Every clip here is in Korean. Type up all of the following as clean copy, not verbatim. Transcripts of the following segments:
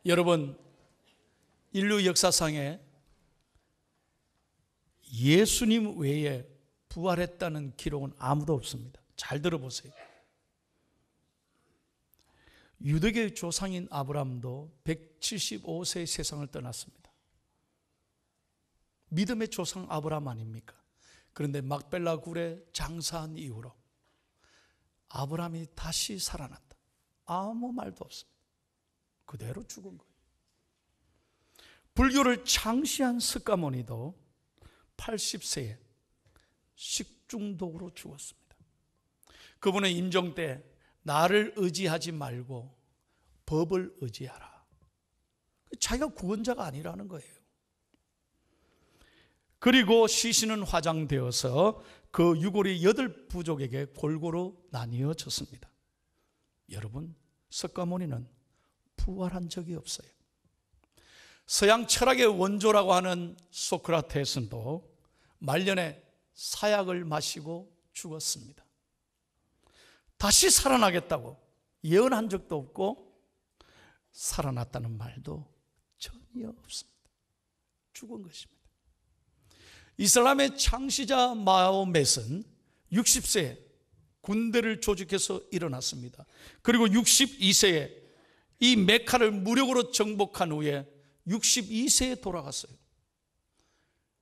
여러분, 인류 역사상에 예수님 외에 부활했다는 기록은 아무도 없습니다. 잘 들어보세요. 유대교의 조상인 아브라함도 175세에 세상을 떠났습니다. 믿음의 조상 아브라함 아닙니까? 그런데 막벨라 굴에 장사한 이후로 아브라함이 다시 살아났다. 아무 말도 없습니다. 그대로 죽은 거예요. 불교를 창시한 스가모니도 80세에 식중독으로 죽었습니다. 그분의 임종 때 나를 의지하지 말고 법을 의지하라. 자기가 구원자가 아니라는 거예요. 그리고 시신은 화장되어서 그 유골이 8부족에게 골고루 나뉘어졌습니다. 여러분, 석가모니는 부활한 적이 없어요. 서양 철학의 원조라고 하는 소크라테스도 말년에 사약을 마시고 죽었습니다. 다시 살아나겠다고 예언한 적도 없고 살아났다는 말도 전혀 없습니다. 죽은 것입니다. 이슬람의 창시자 마호멧은 60세에 군대를 조직해서 일어났습니다. 그리고 62세에 이 메카를 무력으로 정복한 후에 62세에 돌아갔어요.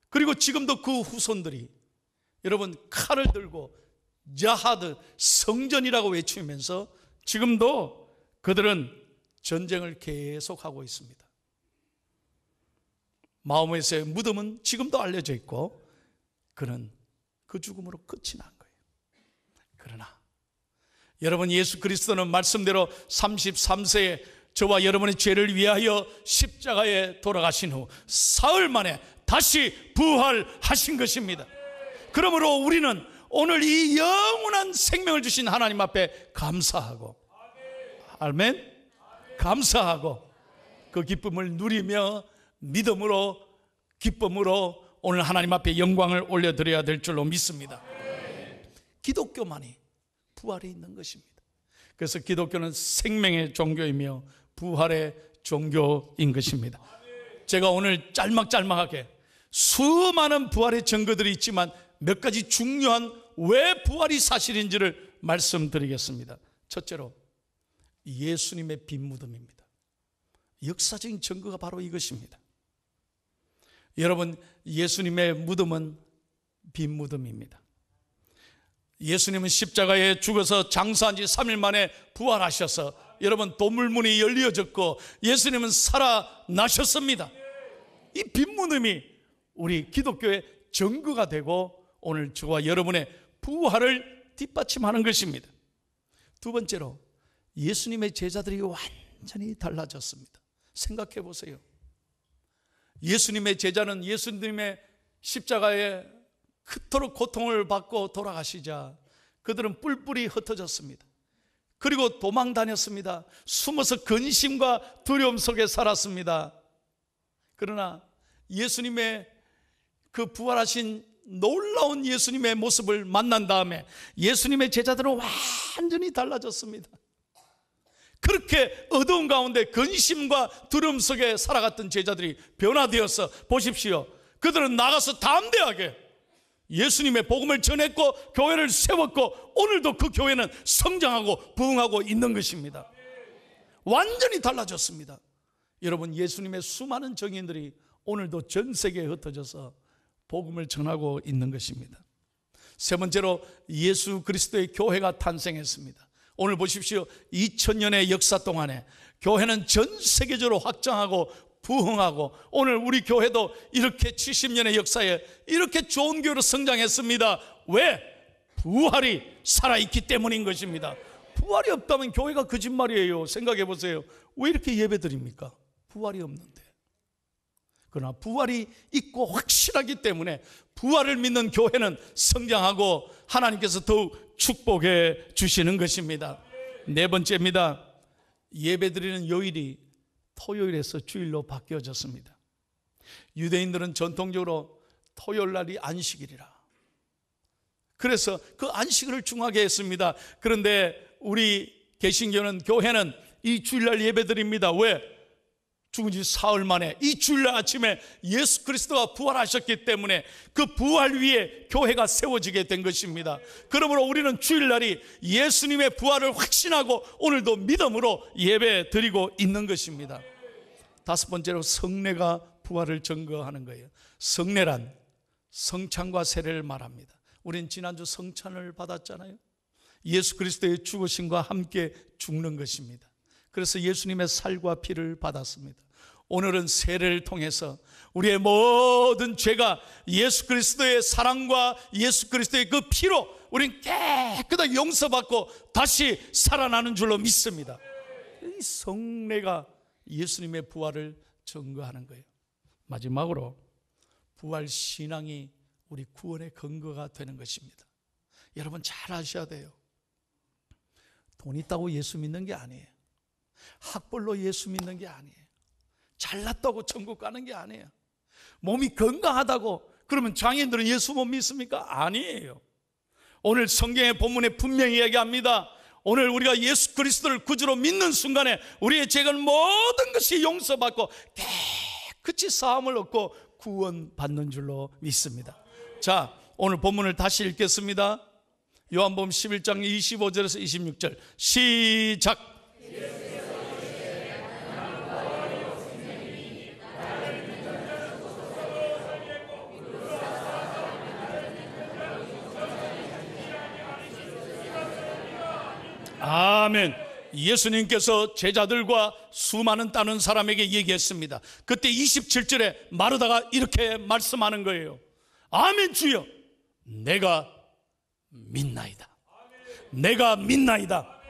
그리고 지금도 그 후손들이 여러분 칼을 들고 자하드, 성전이라고 외치면서 지금도 그들은 전쟁을 계속하고 있습니다. 마호멧의 무덤은 지금도 알려져 있고 그는 그 죽음으로 끝이 난 거예요. 그러나 여러분, 예수 그리스도는 말씀대로 33세에 저와 여러분의 죄를 위하여 십자가에 돌아가신 후 사흘 만에 다시 부활하신 것입니다. 그러므로 우리는 오늘 이 영원한 생명을 주신 하나님 앞에 감사하고, 아멘, 감사하고 그 기쁨을 누리며 믿음으로, 기쁨으로 오늘 하나님 앞에 영광을 올려드려야 될 줄로 믿습니다. 기독교만이 부활이 있는 것입니다. 그래서 기독교는 생명의 종교이며 부활의 종교인 것입니다. 제가 오늘 짤막짤막하게 수많은 부활의 증거들이 있지만 몇 가지 중요한 왜 부활이 사실인지를 말씀드리겠습니다. 첫째로 예수님의 빈 무덤입니다. 역사적인 증거가 바로 이것입니다. 여러분, 예수님의 무덤은 빈 무덤입니다. 예수님은 십자가에 죽어서 장사한 지 3일 만에 부활하셔서 여러분 도물문이 열려졌고 예수님은 살아나셨습니다. 이 빈 무덤이 우리 기독교의 증거가 되고 오늘 저와 여러분의 부활을 뒷받침하는 것입니다. 두 번째로 예수님의 제자들이 완전히 달라졌습니다. 생각해 보세요. 예수님의 제자는 예수님의 십자가에 그토록 고통을 받고 돌아가시자 그들은 뿔뿔이 흩어졌습니다. 그리고 도망 다녔습니다. 숨어서 근심과 두려움 속에 살았습니다. 그러나 예수님의 그 부활하신 놀라운 예수님의 모습을 만난 다음에 예수님의 제자들은 완전히 달라졌습니다. 그렇게 어두운 가운데 근심과 두려움 속에 살아갔던 제자들이 변화되어서 보십시오. 그들은 나가서 담대하게 예수님의 복음을 전했고 교회를 세웠고 오늘도 그 교회는 성장하고 부흥하고 있는 것입니다. 완전히 달라졌습니다. 여러분, 예수님의 수많은 정인들이 오늘도 전 세계에 흩어져서 복음을 전하고 있는 것입니다. 세 번째로 예수 그리스도의 교회가 탄생했습니다. 오늘 보십시오. 2000년의 역사 동안에 교회는 전 세계적으로 확장하고 부흥하고 오늘 우리 교회도 이렇게 70년의 역사에 이렇게 좋은 교회로 성장했습니다. 왜? 부활이 살아있기 때문인 것입니다. 부활이 없다면 교회가 거짓말이에요. 생각해 보세요. 왜 이렇게 예배 드립니까? 부활이 없는데. 그러나 부활이 있고 확실하기 때문에 부활을 믿는 교회는 성장하고 하나님께서 더욱 축복해 주시는 것입니다. 네 번째입니다. 예배 드리는 요일이 토요일에서 주일로 바뀌어졌습니다. 유대인들은 전통적으로 토요일 날이 안식일이라. 그래서 그 안식일을 중하게 했습니다. 그런데 우리 개신교는 교회는 이 주일날 예배 드립니다. 왜? 죽은 지 사흘 만에 이 주일날 아침에 예수 그리스도가 부활하셨기 때문에 그 부활 위에 교회가 세워지게 된 것입니다. 그러므로 우리는 주일날이 예수님의 부활을 확신하고 오늘도 믿음으로 예배 드리고 있는 것입니다. 다섯 번째로 성례가 부활을 증거하는 거예요. 성례란 성찬과 세례를 말합니다. 우린 지난주 성찬을 받았잖아요. 예수 그리스도의 죽으심과 함께 죽는 것입니다. 그래서 예수님의 살과 피를 받았습니다. 오늘은 세례를 통해서 우리의 모든 죄가 예수 그리스도의 사랑과 예수 그리스도의 그 피로 우린 깨끗하게 용서받고 다시 살아나는 줄로 믿습니다. 이 성례가 예수님의 부활을 증거하는 거예요. 마지막으로 부활 신앙이 우리 구원의 근거가 되는 것입니다. 여러분 잘 아셔야 돼요. 돈 있다고 예수 믿는 게 아니에요. 학벌로 예수 믿는 게 아니에요. 잘났다고 천국 가는 게 아니에요. 몸이 건강하다고 그러면 장애인들은 예수 못 믿습니까? 아니에요. 오늘 성경의 본문에 분명히 이야기합니다. 오늘 우리가 예수 그리스도를 구주로 믿는 순간에 우리의 죄는 모든 것이 용서받고 깨끗이 사함을 얻고 구원받는 줄로 믿습니다. 자, 오늘 본문을 다시 읽겠습니다. 요한복음 11장 25절에서 26절 시작. 아멘. 예수님께서 제자들과 수많은 다른 사람에게 얘기했습니다. 그때 27절에 마르다가 이렇게 말씀하는 거예요. 아멘 주여, 내가 믿나이다. 내가 믿나이다.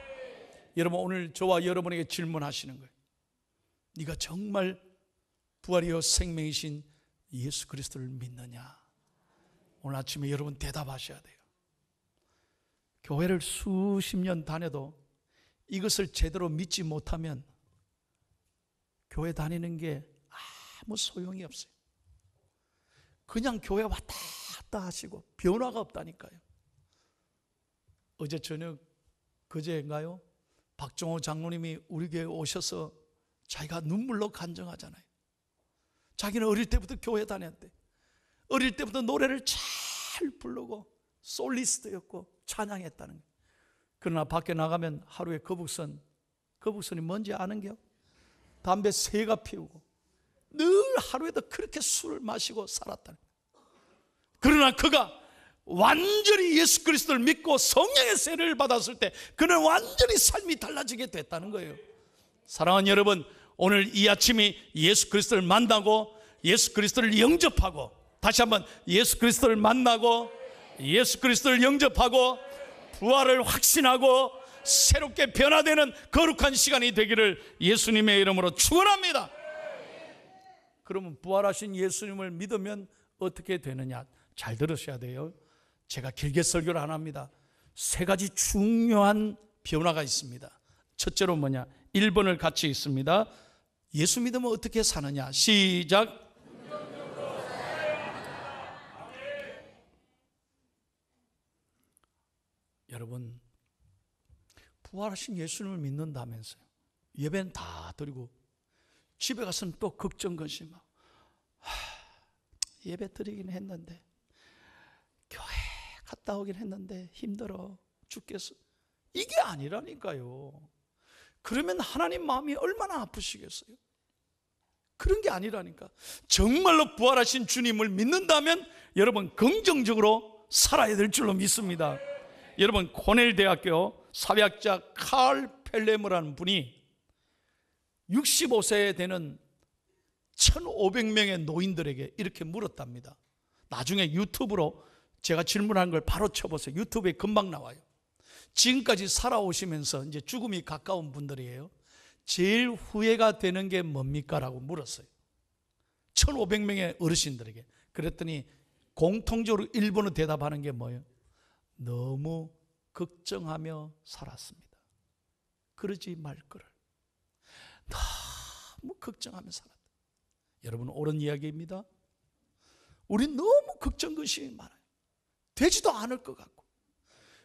여러분 오늘 저와 여러분에게 질문하시는 거예요. 네가 정말 부활이요 생명이신 예수 그리스도를 믿느냐? 오늘 아침에 여러분 대답하셔야 돼요. 교회를 수십 년 다녀도 이것을 제대로 믿지 못하면 교회 다니는 게 아무 소용이 없어요. 그냥 교회 왔다 갔다 하시고 변화가 없다니까요. 어제 저녁 그제인가요? 박정호 장로님이 우리 교회에 오셔서 자기가 눈물로 간증하잖아요. 자기는 어릴 때부터 교회 다녔대. 어릴 때부터 노래를 잘 부르고 솔리스트였고 찬양했다는 거예요. 그러나 밖에 나가면 하루에 거북선이 뭔지 아는겨? 담배 3가 피우고 늘 하루에도 그렇게 술을 마시고 살았다는 거예요. 그러나 그가 완전히 예수 그리스도를 믿고 성령의 세례를 받았을 때 그는 완전히 삶이 달라지게 됐다는 거예요. 사랑하는 여러분, 오늘 이 아침이 예수 그리스도를 만나고 예수 그리스도를 영접하고 다시 한번 예수 그리스도를 만나고 예수 그리스도를 영접하고 부활을 확신하고 새롭게 변화되는 거룩한 시간이 되기를 예수님의 이름으로 축원합니다. 그러면 부활하신 예수님을 믿으면 어떻게 되느냐? 잘 들으셔야 돼요. 제가 길게 설교를 안 합니다. 3가지 중요한 변화가 있습니다. 첫째로 뭐냐? 1번을 같이 읽습니다. 예수 믿으면 어떻게 사느냐? 시작. 여러분 부활하신 예수님을 믿는다면서요. 예배는 다 드리고 집에 가서는 또 걱정거리며 예배 드리긴 했는데 교회 갔다 오긴 했는데 힘들어 죽겠어. 이게 아니라니까요. 그러면 하나님 마음이 얼마나 아프시겠어요. 그런 게 아니라니까. 정말로 부활하신 주님을 믿는다면 여러분 긍정적으로 살아야 될 줄로 믿습니다. 여러분 코넬 대학교 사회학자 칼 펠레머라는 분이 65세 되는 1500명의 노인들에게 이렇게 물었답니다. 나중에 유튜브로 제가 질문한 걸 바로 쳐보세요. 유튜브에 금방 나와요. 지금까지 살아오시면서 이제 죽음이 가까운 분들이에요. 제일 후회가 되는 게 뭡니까? 라고 물었어요. 1500명의 어르신들에게. 그랬더니 공통적으로 1번으로 대답하는 게 뭐예요? 너무 걱정하며 살았습니다. 그러지 말 거를. 너무 걱정하며 살았다. 여러분 옳은 이야기입니다. 우린 너무 걱정것이 많아요. 되지도 않을 것 같고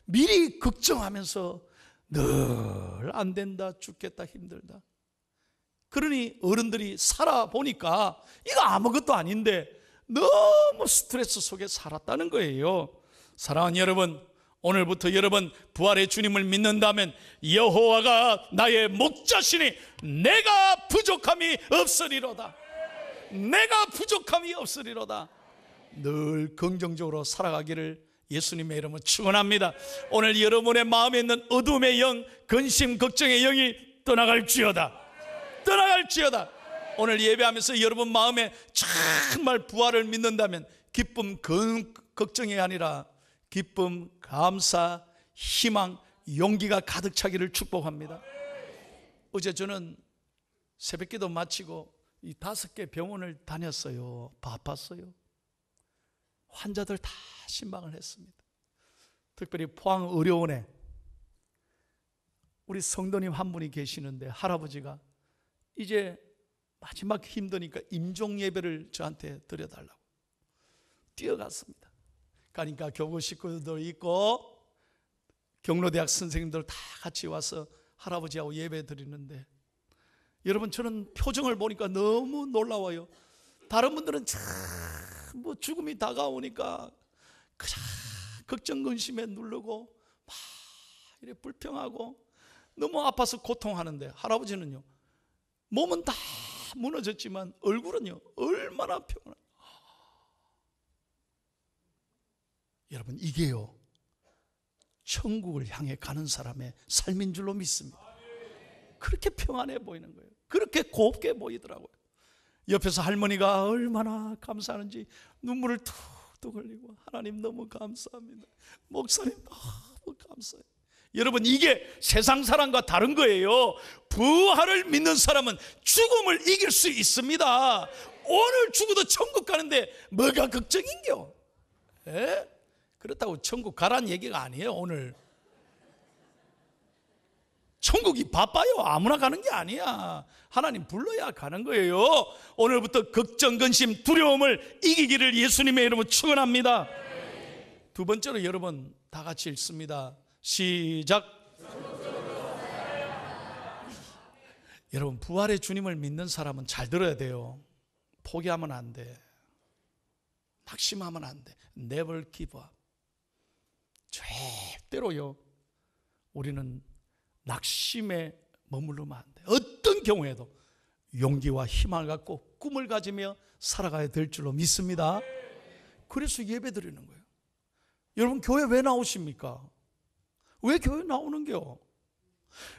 미리 걱정하면서 늘 안 된다, 죽겠다, 힘들다. 그러니 어른들이 살아보니까 이거 아무것도 아닌데 너무 스트레스 속에 살았다는 거예요. 사랑하는 여러분, 오늘부터 여러분 부활의 주님을 믿는다면 여호와가 나의 목자시니 내가 부족함이 없으리로다. 내가 부족함이 없으리로다. 늘 긍정적으로 살아가기를 예수님의 이름으로 축원합니다. 오늘 여러분의 마음에 있는 어둠의 영, 근심, 걱정의 영이 떠나갈지어다. 떠나갈지어다. 오늘 예배하면서 여러분 마음에 정말 부활을 믿는다면 기쁨, 걱정이 아니라 기쁨, 감사, 희망, 용기가 가득 차기를 축복합니다. 어제 저는 새벽기도 마치고 이 5개 병원을 다녔어요. 바빴어요. 환자들 다 신방을 했습니다. 특별히 포항의료원에 우리 성도님 한 분이 계시는데 할아버지가 이제 마지막 힘드니까 임종 예배를 저한테 드려달라고 뛰어갔습니다. 그러니까 교구 식구들 있고 경로대학 선생님들 다 같이 와서 할아버지하고 예배 드리는데 여러분 저는 표정을 보니까 너무 놀라워요. 다른 분들은 참 뭐 죽음이 다가오니까 그냥 걱정 근심에 누르고 막 이래 불평하고 너무 아파서 고통하는데 할아버지는요 몸은 다 무너졌지만 얼굴은요 얼마나 평안해요. 여러분 이게요 천국을 향해 가는 사람의 삶인 줄로 믿습니다. 그렇게 평안해 보이는 거예요. 그렇게 곱게 보이더라고요. 옆에서 할머니가 얼마나 감사하는지 눈물을 툭툭 흘리고 하나님 너무 감사합니다. 목사님 너무 감사해요. 여러분 이게 세상 사람과 다른 거예요. 부활을 믿는 사람은 죽음을 이길 수 있습니다. 오늘 죽어도 천국 가는데 뭐가 걱정인겨? 에? 그렇다고 천국 가라는 얘기가 아니에요. 오늘 천국이 바빠요. 아무나 가는 게 아니야. 하나님 불러야 가는 거예요. 오늘부터 걱정, 근심, 두려움을 이기기를 예수님의 이름으로 축원합니다. 두 번째로 여러분 다 같이 읽습니다. 시작. 여러분 부활의 주님을 믿는 사람은 잘 들어야 돼요. 포기하면 안 돼. 낙심하면 안 돼. Never give up. 절대로요 우리는 낙심에 머무르면 안 돼. 어떤 경우에도 용기와 희망을 갖고 꿈을 가지며 살아가야 될 줄로 믿습니다. 그래서 예배 드리는 거예요. 여러분 교회 왜 나오십니까? 왜 교회 나오는겨?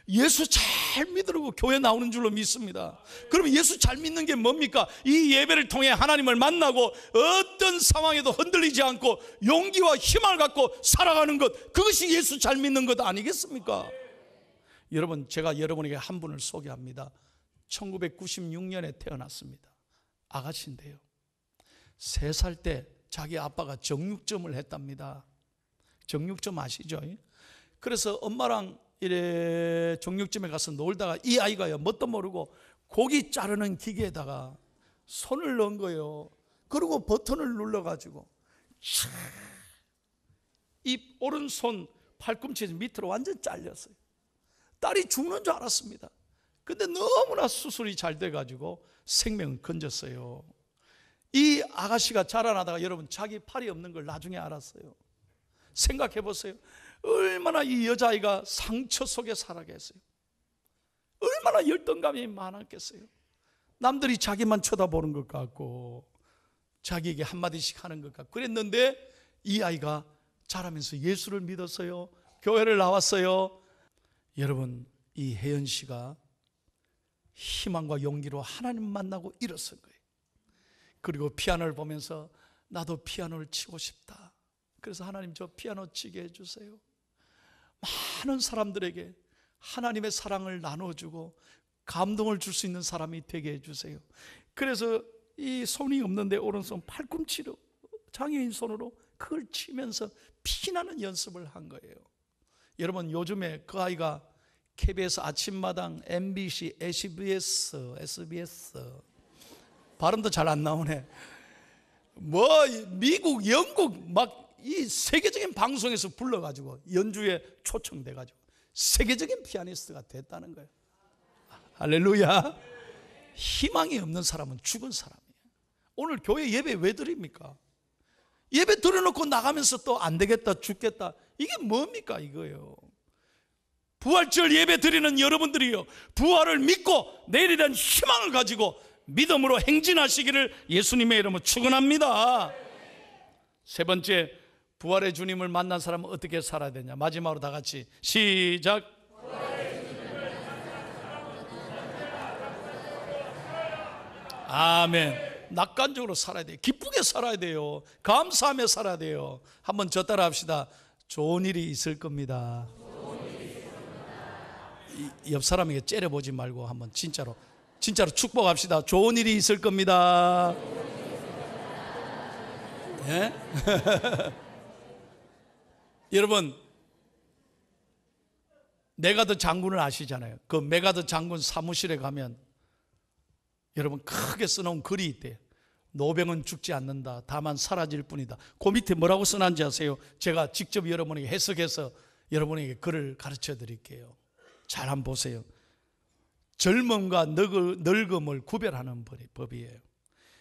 예수 잘 믿으려고 교회 나오는 줄로 믿습니다. 그러면 예수 잘 믿는 게 뭡니까? 이 예배를 통해 하나님을 만나고 어떤 상황에도 흔들리지 않고 용기와 희망을 갖고 살아가는 것, 그것이 예수 잘 믿는 것 아니겠습니까? 여러분 제가 여러분에게 한 분을 소개합니다. 1996년에 태어났습니다. 아가씨인데요 3살 때 자기 아빠가 정육점을 했답니다. 정육점 아시죠? 그래서 엄마랑 이래 정육점에 가서 놀다가 이 아이가요 뭣도 모르고 고기 자르는 기계에다가 손을 넣은 거예요. 그리고 버튼을 눌러가지고 이 오른손 팔꿈치 밑으로 완전 잘렸어요. 딸이 죽는 줄 알았습니다. 근데 너무나 수술이 잘 돼가지고 생명을 건졌어요. 이 아가씨가 자라나다가 여러분 자기 팔이 없는 걸 나중에 알았어요. 생각해 보세요. 얼마나 이 여자아이가 상처 속에 살아겠어요. 얼마나 열등감이 많았겠어요. 남들이 자기만 쳐다보는 것 같고 자기에게 한마디씩 하는 것 같고 그랬는데 이 아이가 자라면서 예수를 믿었어요. 교회를 나왔어요. 여러분 이 혜연 씨가 희망과 용기로 하나님 만나고 일어선 거예요. 그리고 피아노를 보면서 나도 피아노를 치고 싶다. 그래서 하나님 저 피아노 치게 해주세요. 많은 사람들에게 하나님의 사랑을 나눠주고 감동을 줄 수 있는 사람이 되게 해주세요. 그래서 이 손이 없는데 오른손 팔꿈치로 장애인 손으로 그걸 치면서 피나는 연습을 한 거예요. 여러분 요즘에 그 아이가 KBS 아침마당, MBC, SBS 발음도 잘 안 나오네. 뭐 미국, 영국 막 이 세계적인 방송에서 불러가지고 연주에 초청돼가지고 세계적인 피아니스트가 됐다는 거예요. 할렐루야. 희망이 없는 사람은 죽은 사람이에요. 오늘 교회 예배 왜 드립니까? 예배 드려놓고 나가면서 또 안 되겠다, 죽겠다, 이게 뭡니까 이거예요. 부활절 예배 드리는 여러분들이요, 부활을 믿고 내일이란 희망을 가지고 믿음으로 행진하시기를 예수님의 이름으로 축원합니다. 세 번째, 부활의 주님을 만난 사람은 어떻게 살아야 되냐. 마지막으로 다 같이 시작. 아멘. 낙관적으로 살아야 돼요. 기쁘게 살아야 돼요. 감사하며 살아야 돼요. 한번 저 따라 합시다. 좋은 일이 있을 겁니다. 옆 사람에게 째려보지 말고 한번 진짜로 축복합시다. 좋은 일이 있을 겁니다. 예? 여러분, 메가더 장군을 아시잖아요. 그 메가더 장군 사무실에 가면 여러분 크게 써놓은 글이 있대요. 노병은 죽지 않는다. 다만 사라질 뿐이다. 그 밑에 뭐라고 써놨는지 아세요? 제가 직접 여러분에게 해석해서 여러분에게 글을 가르쳐 드릴게요. 잘 한번 보세요. 젊음과 늙음을 구별하는 법이에요.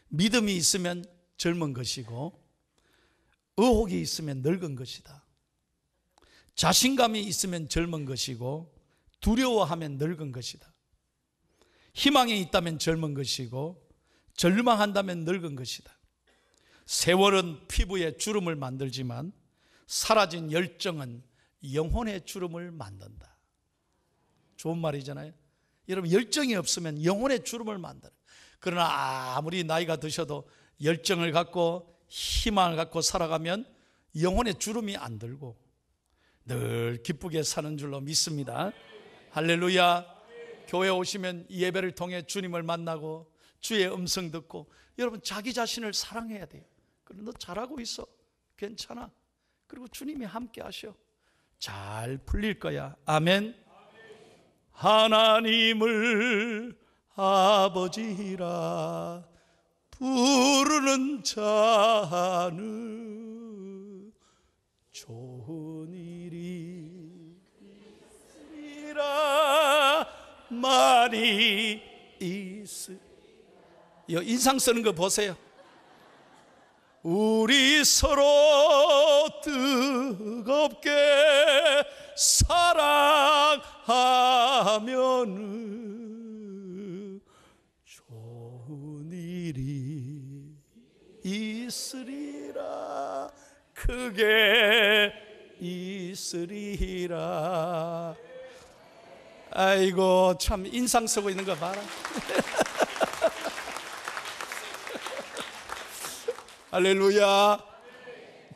믿음이 있으면 젊은 것이고 의혹이 있으면 늙은 것이다. 자신감이 있으면 젊은 것이고 두려워하면 늙은 것이다. 희망이 있다면 젊은 것이고 절망한다면 늙은 것이다. 세월은 피부에 주름을 만들지만 사라진 열정은 영혼의 주름을 만든다. 좋은 말이잖아요. 여러분, 열정이 없으면 영혼의 주름을 만들어요. 그러나 아무리 나이가 드셔도 열정을 갖고 희망을 갖고 살아가면 영혼의 주름이 안 들고 늘 기쁘게 사는 줄로 믿습니다. 할렐루야. 교회 오시면 예배를 통해 주님을 만나고 주의 음성 듣고 여러분 자기 자신을 사랑해야 돼요. 그래, 너 잘하고 있어, 괜찮아. 그리고 주님이 함께 하셔. 잘 풀릴 거야. 아멘. 하나님을 아버지라 부르는 자는 좋은 일이 있으리라 많이 있으. 인상 쓰는 거 보세요. 우리 서로 뜨겁게 사랑하면은 좋은 일이 있으리라. 크게 있으리라. 아이고, 참 인상 쓰고 있는 거 봐라. 할렐루야.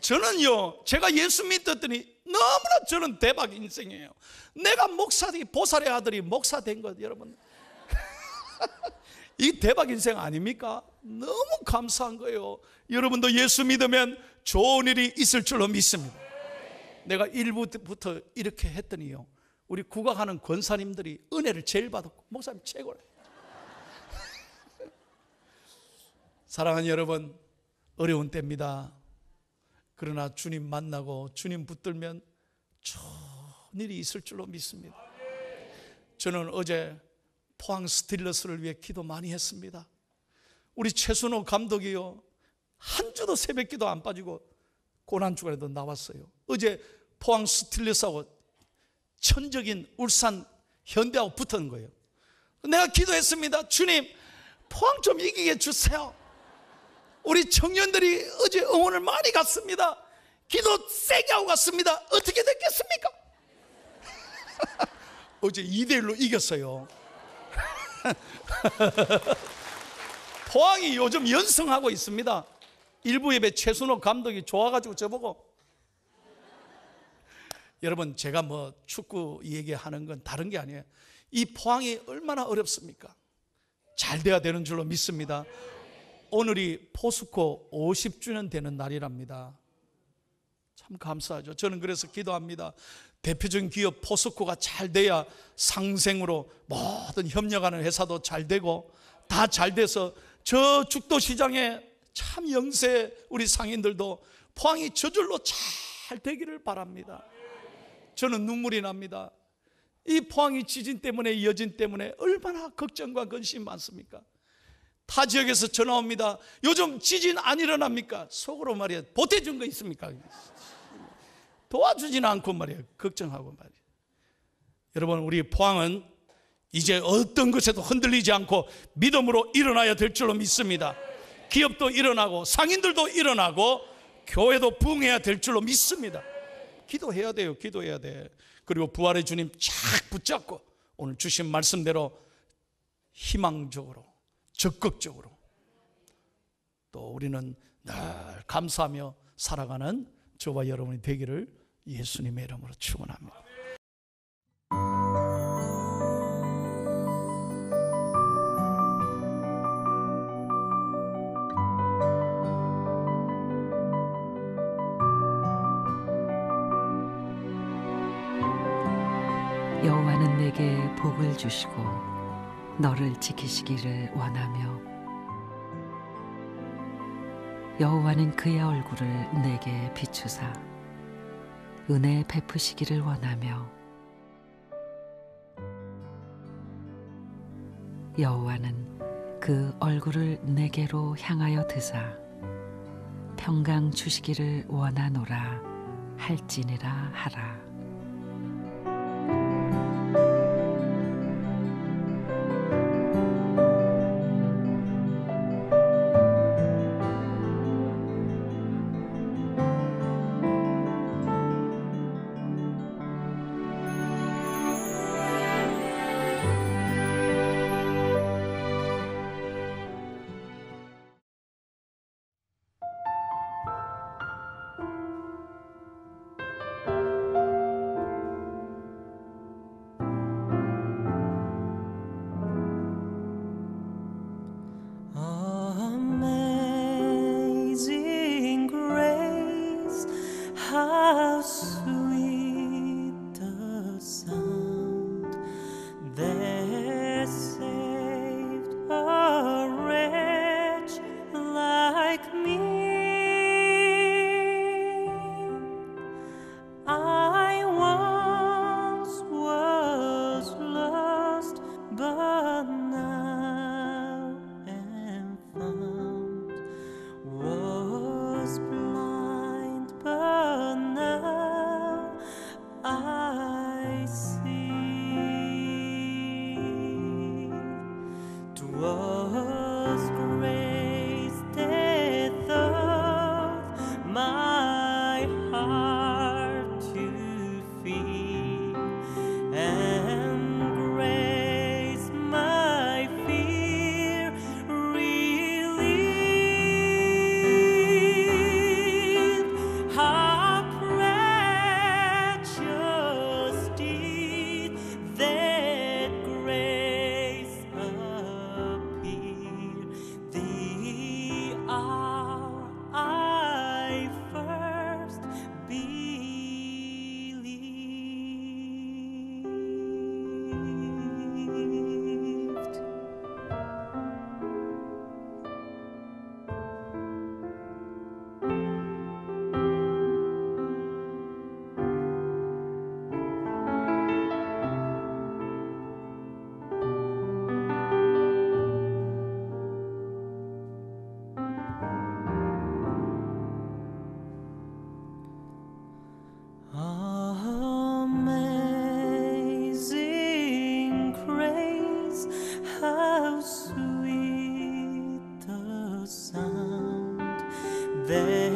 저는요, 제가 예수 믿었더니 너무나 저는 대박 인생이에요. 내가 보살의 아들이 목사 된 것, 여러분. 이 대박 인생 아닙니까? 너무 감사한 거예요. 여러분도 예수 믿으면 좋은 일이 있을 줄로 믿습니다. 내가 1부부터 이렇게 했더니요, 우리 국악하는 권사님들이 은혜를 제일 받았고 목사님 최고래. 사랑하는 여러분, 어려운 때입니다. 그러나 주님 만나고 주님 붙들면 좋은 일이 있을 줄로 믿습니다. 저는 어제 포항 스틸러스를 위해 기도 많이 했습니다. 우리 최순호 감독이요, 한 주도 새벽 기도 안 빠지고 고난주간에도 나왔어요. 어제 포항 스틸러스하고 천적인 울산 현대하고 붙은 거예요. 내가 기도했습니다. 주님, 포항 좀 이기게 해주세요. 우리 청년들이 어제 응원을 많이 갔습니다. 기도 세게 하고 갔습니다. 어떻게 됐겠습니까? 어제 2대1로 이겼어요. 포항이 요즘 연승하고 있습니다. 일부 예배 최순호 감독이 좋아가지고 저보고, 여러분 제가 뭐 축구 얘기하는 건 다른 게 아니에요. 이 포항이 얼마나 어렵습니까? 잘 돼야 되는 줄로 믿습니다. 오늘이 포스코 50주년 되는 날이랍니다. 참 감사하죠. 저는 그래서 기도합니다. 대표적인 기업 포스코가 잘 돼야 상생으로 모든 협력하는 회사도 잘 되고 다 잘 돼서 저 죽도시장에 참 영세 우리 상인들도 포항이 저절로 잘 되기를 바랍니다. 저는 눈물이 납니다. 이 포항이 지진 때문에, 여진 때문에 얼마나 걱정과 근심이 많습니까? 타 지역에서 전화 옵니다. 요즘 지진 안 일어납니까? 속으로 말이야, 보태준 거 있습니까? 도와주지는 않고 말이야, 걱정하고 말이야. 여러분, 우리 포항은 이제 어떤 것에도 흔들리지 않고 믿음으로 일어나야 될 줄로 믿습니다. 기업도 일어나고 상인들도 일어나고 교회도 부흥해야 될 줄로 믿습니다. 기도해야 돼요. 기도해야 돼. 그리고 부활의 주님 쫙 붙잡고 오늘 주신 말씀대로 희망적으로, 적극적으로 또 우리는 늘 감사하며 살아가는 저와 여러분이 되기를 예수님의 이름으로 축원합니다. 여호와는 내게 복을 주시고 너를 지키시기를 원하며 여호와는 그의 얼굴을 내게 비추사 은혜 베푸시기를 원하며 여호와는 그 얼굴을 내게로 향하여 드사 평강 주시기를 원하노라 할지니라 하라. How sweet the sound that saved a wretch like me. I once was lost, but now am found. Was blind, but now I see. 'Twas grace that taught my heart to fear, and grace my fear relieved. How precious did that grace appear, the hour I first believed. Amazing grace, how sweet the sound that